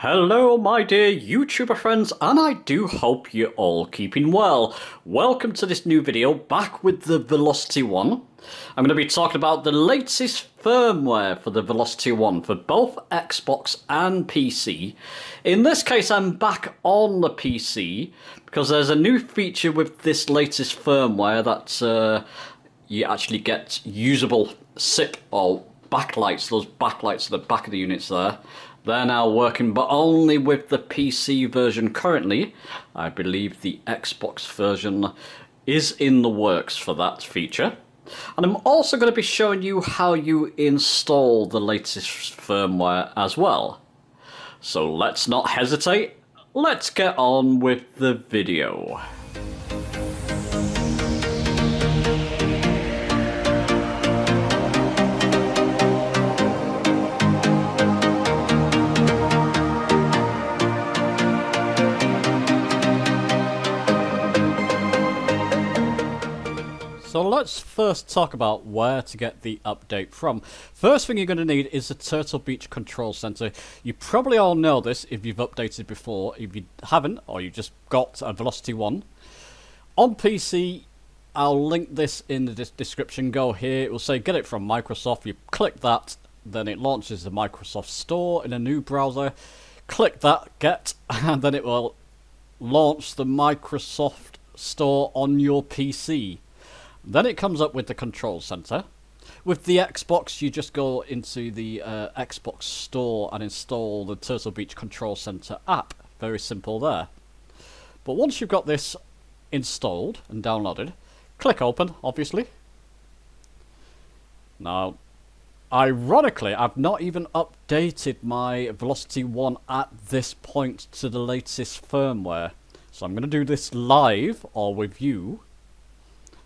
Hello my dear YouTuber friends, and I do hope you're all keeping well. Welcome to this new video, back with the Velocity One. I'm going to be talking about the latest firmware for the Velocity One for both Xbox and PC. In this case I'm back on the PC, because there's a new feature with this latest firmware that you actually get usable SIP or backlights, those backlights at the back of the units there. They're now working, but only with the PC version currently. I believe the Xbox version is in the works for that feature. And I'm also going to be showing you how you install the latest firmware as well. So let's not hesitate, let's get on with the video. So let's first talk about where to get the update from. First thing you're going to need is the Turtle Beach Control Center. You probably all know this if you've updated before. If you haven't, or you just got a Velocity One. On PC, I'll link this in the description. Go here, it will say get it from Microsoft. You click that, then it launches the Microsoft Store in a new browser. Click that, get, and then it will launch the Microsoft Store on your PC. Then it comes up with the control center. With the Xbox, you just go into the Xbox Store and install the Turtle Beach Control Center app. Very simple there. But once you've got this installed and downloaded, click open, obviously. Now, ironically, I've not even updated my Velocity One at this point to the latest firmware. So I'm going to do this live or with you.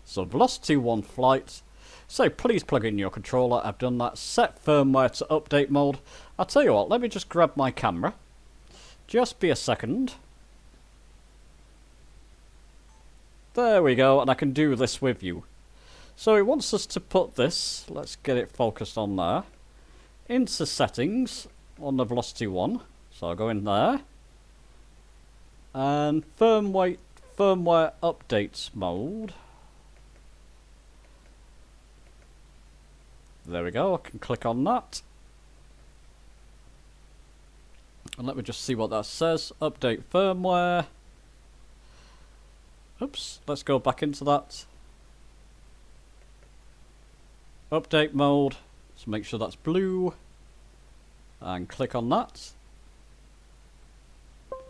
So Velocity One flight, so please plug in your controller. I've done that. Set firmware to update mode. I'll tell you what, let me just grab my camera. Just be a second. There we go, and I can do this with you. So it wants us to put this, let's get it focused on there, into settings on the Velocity One. So I'll go in there. And firmware updates mode. There we go, I can click on that. And let me just see what that says. Update firmware. Oops, let's go back into that. Update mode. So make sure that's blue. And click on that.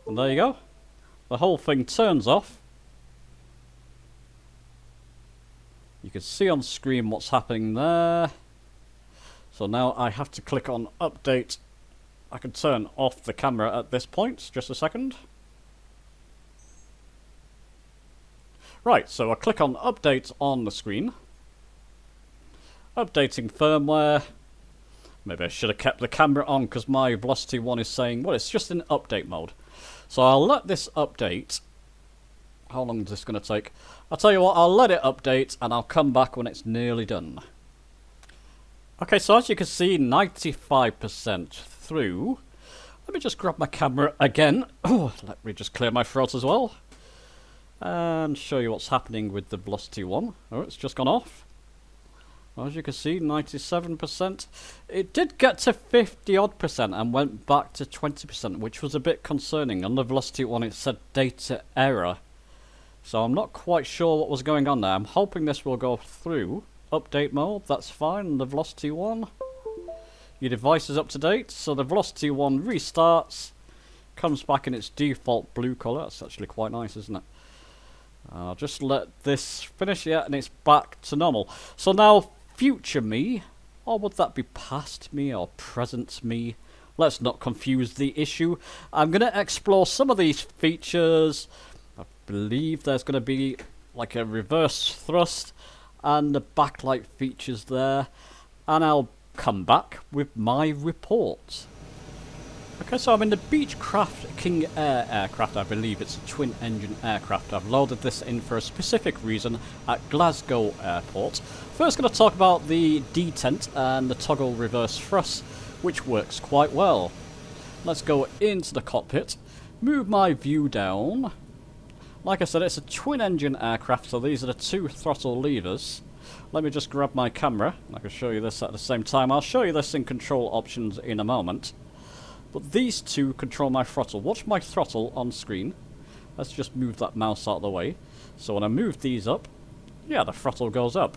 And there you go. The whole thing turns off. You can see on screen what's happening there. So now I have to click on update. I can turn off the camera at this point, just a second. Right, so I click on update on the screen. Updating firmware. Maybe I should have kept the camera on because my Velocity One is saying, well, it's just in update mode. So I'll let this update. How long is this going to take? I'll tell you what, I'll let it update and I'll come back when it's nearly done. Okay, so as you can see, 95% through. Let me just grab my camera again. Oh, let me just clear my throat as well. And show you what's happening with the Velocity One. Oh, it's just gone off. As you can see, 97%. It did get to 50-odd% and went back to 20%, which was a bit concerning. On the Velocity One, it said data error. So I'm not quite sure what was going on there. I'm hoping this will go through. Update mode, that's fine. The Velocity One. Your device is up to date, so the Velocity One restarts. Comes back in its default blue colour. That's actually quite nice, isn't it? I'll just let this finish, yeah, and it's back to normal. So now, future me, or would that be past me or present me? Let's not confuse the issue. I'm going to explore some of these features. I believe there's going to be like a reverse thrust and the backlight features there, and I'll come back with my report. Okay, so I'm in the Beechcraft King Air aircraft. I believe it's a twin engine aircraft. I've loaded this in for a specific reason at Glasgow Airport. First going to talk about the detent and the toggle reverse thrust, which works quite well. Let's go into the cockpit, move my view down. Like I said, it's a twin-engine aircraft, so these are the two throttle levers. Let me just grab my camera. I can show you this at the same time. I'll show you this in control options in a moment. But these two control my throttle. Watch my throttle on screen. Let's just move that mouse out of the way. So when I move these up, yeah, the throttle goes up.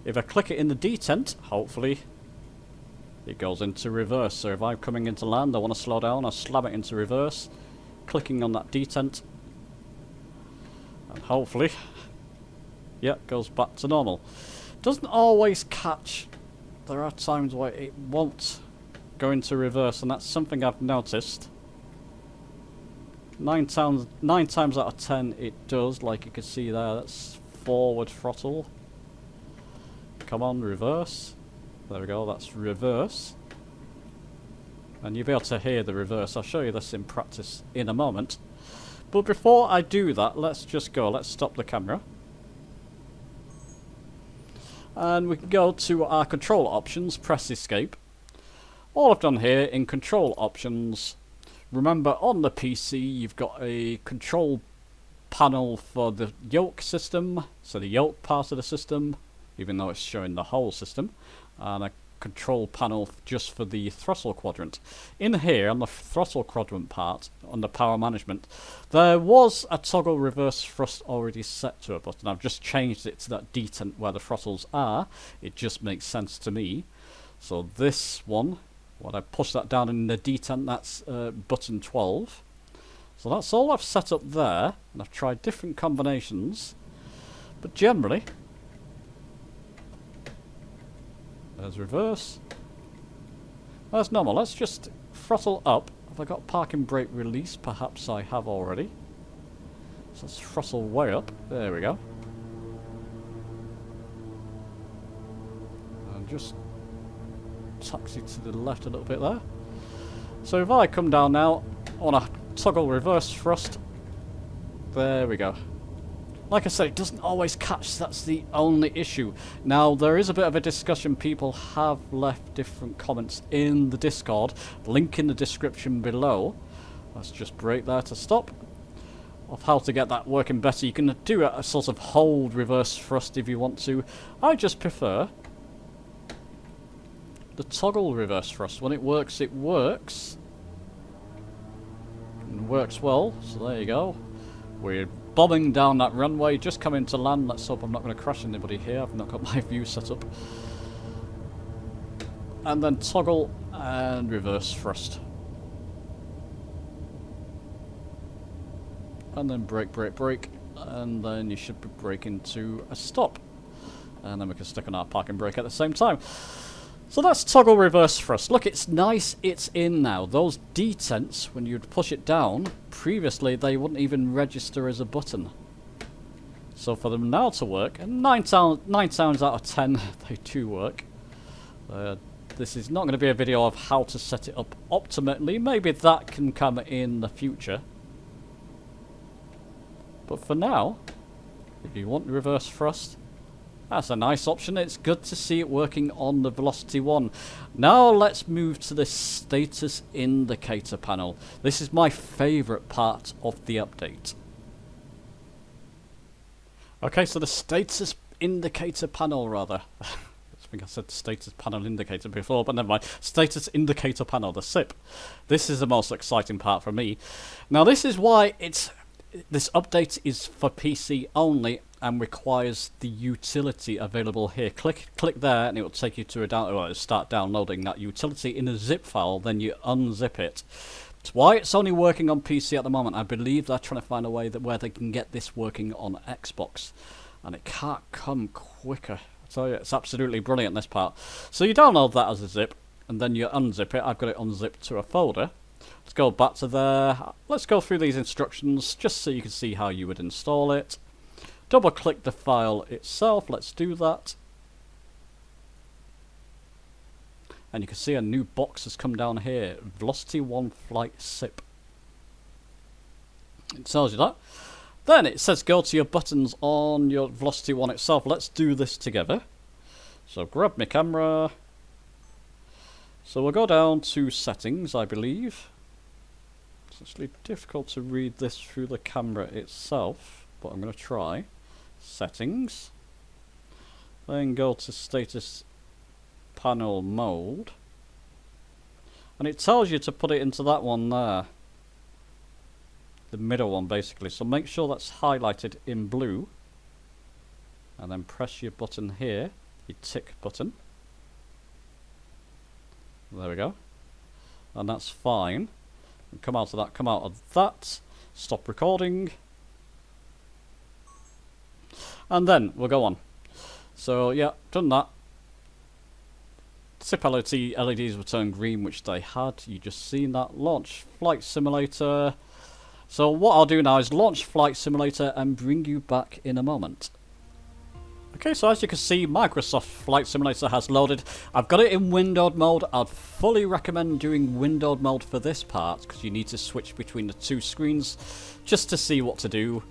If I click it in the detent, hopefully it goes into reverse. So if I'm coming into land, I want to slow down, I slam it into reverse, clicking on that detent, and hopefully, yeah, it goes back to normal. Doesn't always catch. There are times where it won't go into reverse, and that's something I've noticed. 9 times out of 10 it does, like you can see there. That's forward throttle. Come on, reverse. There we go, that's reverse. And you'll be able to hear the reverse. I'll show you this in practice in a moment. But before I do that, let's just go. Let's stop the camera. And we can go to our control options, press escape. All I've done here in control options, remember on the PC you've got a control panel for the Yoke system, so the Yoke part of the system, even though it's showing the whole system, and a control panel just for the throttle quadrant. In here, on the throttle quadrant part, on the power management, there was a toggle reverse thrust already set to a button. I've just changed it to that detent where the throttles are. It just makes sense to me. So this one, when I push that down in the detent, that's button 12. So that's all I've set up there, and I've tried different combinations, but generally, there's reverse. That's normal. Let's just throttle up. Have I got parking brake release? Perhaps I have already. So let's throttle way up. There we go. And just taxi to the left a little bit there. So if I come down now on a toggle reverse thrust, there we go. Like I said, it doesn't always catch, that's the only issue. Now, there is a bit of a discussion. People have left different comments in the Discord. Link in the description below. Let's just brake there to stop. Of how to get that working better. You can do a sort of hold reverse thrust if you want to. I just prefer the toggle reverse thrust. When it works, it works. And works well, so there you go. We're bombing down that runway, just coming to land. Let's hope I'm not going to crash anybody here. I've not got my view set up. And then toggle and reverse thrust. And then brake, brake, brake. And then you should be braking to a stop. And then we can stick on our parking brake at the same time. So that's toggle reverse thrust. Look, it's nice, it's in now. Those detents, when you'd push it down, previously they wouldn't even register as a button. So for them now to work, and 9 times out of 10 they do work. This is not going to be a video of how to set it up optimally. Maybe that can come in the future. But for now, if you want reverse thrust, that's a nice option. It's good to see it working on the Velocity 1. Now let's move to the status indicator panel. This is my favourite part of the update. Okay, so the status indicator panel, rather. I think I said status panel indicator before, but never mind. Status indicator panel, the SIP. This is the most exciting part for me. Now this is why this update is for PC only and requires the utility available here. Click there and it will take you to it'll start downloading that utility in a zip file, then you unzip it. It's why it's only working on PC at the moment. I believe they're trying to find a way where they can get this working on Xbox, and it can't come quicker. I tell you, it's absolutely brilliant, this part. So you download that as a zip and then you unzip it. I've got it unzipped to a folder. Let's go back to there. Let's go through these instructions just so you can see how you would install it. Double click the file itself. Let's do that. And you can see a new box has come down here. Velocity 1 Flight SIP. It tells you that. Then it says go to your buttons on your Velocity 1 itself. Let's do this together. So grab my camera. So we'll go down to settings, I believe. actually difficult to read this through the camera itself, but I'm going to try. Settings. Then go to status panel mode. And it tells you to put it into that one there. The middle one basically. So make sure that's highlighted in blue. And then press your button here. Your tick button. There we go. And that's fine. And come out of that, come out of that. Stop recording. And then we'll go on. So yeah, done that. SIP LEDs were turned green, which they had. You just seen that. Launch Flight Simulator. So what I'll do now is launch Flight Simulator and bring you back in a moment. Okay, so as you can see, Microsoft Flight Simulator has loaded. I've got it in windowed mode. I'd fully recommend doing windowed mode for this part, because you need to switch between the two screens just to see what to do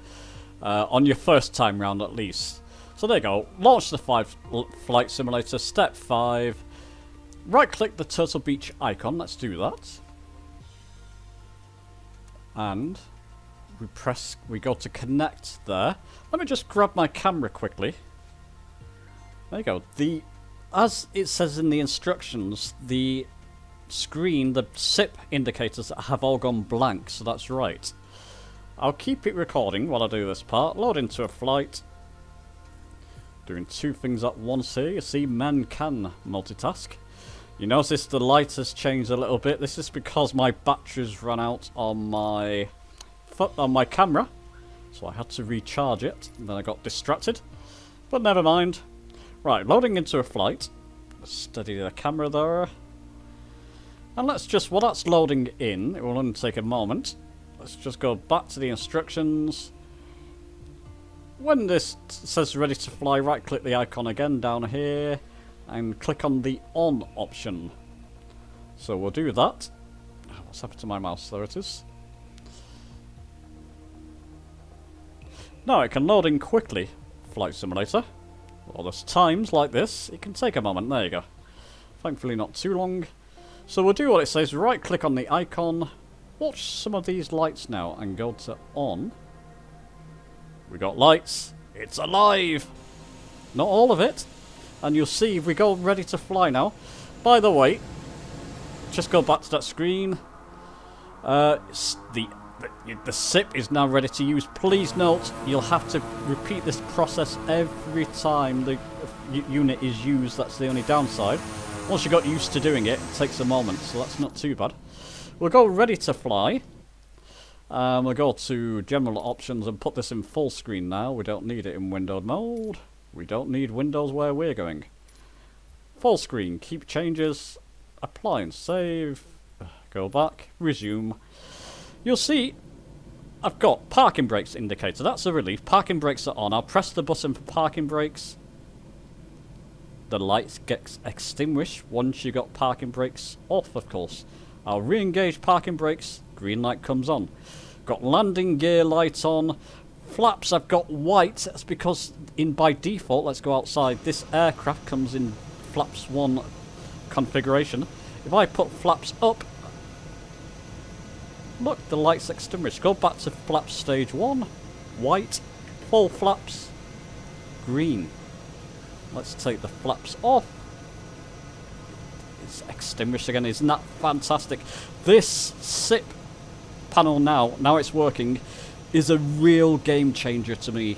on your first time round at least. So there you go. Launch the Flight Simulator. Step 5. Right click the Turtle Beach icon. Let's do that. And we go to connect there. Let me just grab my camera quickly. There you go. As it says in the instructions, the screen, the SIP indicators have all gone blank, so that's right. I'll keep it recording while I do this part. Load into a flight. Doing two things at once here. You see, men can multitask. You notice the light has changed a little bit. This is because my batteries ran out on my camera, so I had to recharge it, and then I got distracted. But never mind. Right, loading into a flight. Steady the camera there. And let's just, while that's loading in, it will only take a moment. Let's just go back to the instructions. When this says ready to fly, right click the icon again down here and click on the on option. So we'll do that. What's happened to my mouse? There it is. Now it can load in quickly, Flight Simulator. Well, there's times like this, it can take a moment. There you go. Thankfully not too long. So we'll do what it says, right click on the icon, watch some of these lights now and go to on. We got lights, it's alive! Not all of it. And you'll see if we go ready to fly now. By the way, just go back to that screen. The SIP is now ready to use. Please note, you'll have to repeat this process every time the unit is used. That's the only downside. Once you got used to doing it, it takes a moment, so that's not too bad. We'll go ready to fly. We'll go to general options and put this in full screen now. We don't need it in windowed mode. We don't need windows where we're going. Full screen, keep changes, apply and save, go back, resume. You'll see I've got parking brakes indicator. That's a relief. Parking brakes are on. I'll press the button for parking brakes. The lights get extinguished once you got parking brakes off, of course. I'll re-engage parking brakes. Green light comes on. Got landing gear light on. Flaps I've got white. That's because by default, let's go outside, this aircraft comes in flaps 1 configuration. If I put flaps up, look, the light's extinguished. Go back to flaps stage 1, white, full flaps, green. Let's take the flaps off. It's extinguished again. Isn't that fantastic? This SIP panel now it's working, is a real game changer to me.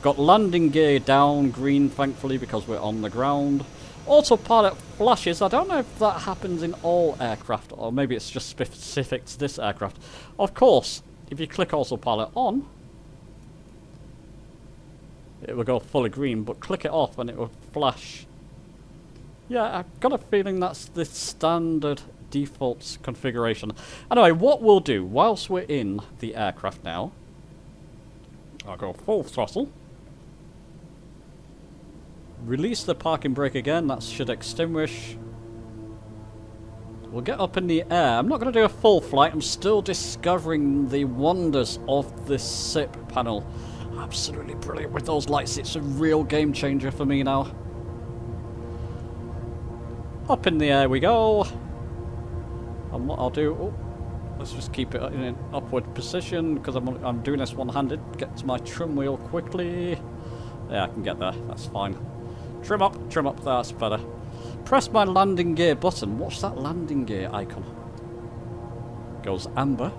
Got landing gear down, green thankfully because we're on the ground. Autopilot flashes. I don't know if that happens in all aircraft or maybe it's just specific to this aircraft. Of course, if you click autopilot on, it will go fully green, but click it off and it will flash. Yeah, I've got a feeling that's the standard default configuration. Anyway, what we'll do whilst we're in the aircraft now, I'll go full throttle. Release the parking brake again, that should extinguish. We'll get up in the air. I'm not going to do a full flight, I'm still discovering the wonders of this SIP panel. Absolutely brilliant with those lights, it's a real game changer for me now. Up in the air we go. And what I'll do, Let's just keep it in an upward position because I'm doing this one-handed. Get to my trim wheel quickly. Yeah, I can get there. That's fine. Trim up, that's better. Press my landing gear button. Watch that landing gear icon. Goes amber.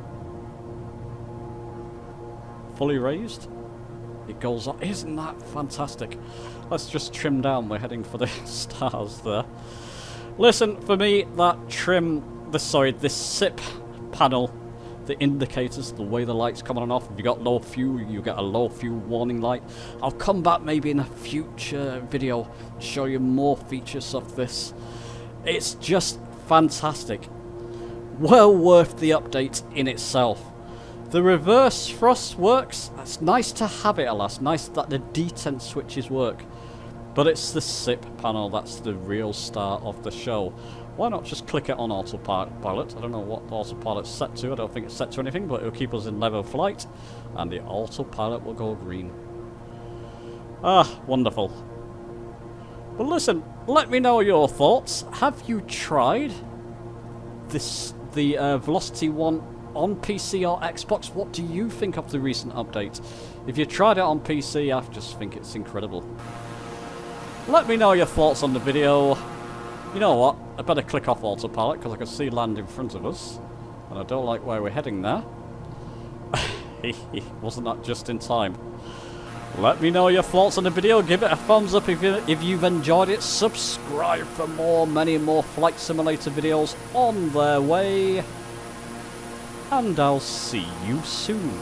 Fully raised. It goes up. Isn't that fantastic? Let's just trim down. We're heading for the stars there. Listen, for me, that this SIP panel, the indicators, the way the lights come on and off. If you got low fuel, you get a low fuel warning light. I'll come back maybe in a future video, show you more features of this. It's just fantastic. Well worth the update in itself. The reverse thrust works. It's nice to have it, alas. Nice that the detent switches work. But it's the SIP panel that's the real star of the show. Why not just click it on autopilot? I don't know what autopilot's set to. I don't think it's set to anything, but it'll keep us in level flight. And the autopilot will go green. Ah, wonderful. Well, listen, let me know your thoughts. Have you tried the Velocity 1 on PC or Xbox? What do you think of the recent update? If you tried it on PC, I just think it's incredible. Let me know your thoughts on the video. You know what? I better click off autopilot because I can see land in front of us. And I don't like where we're heading there. Wasn't that just in time? Let me know your thoughts on the video. Give it a thumbs up if you've enjoyed it. Subscribe for many more Flight Simulator videos on their way. And I'll see you soon.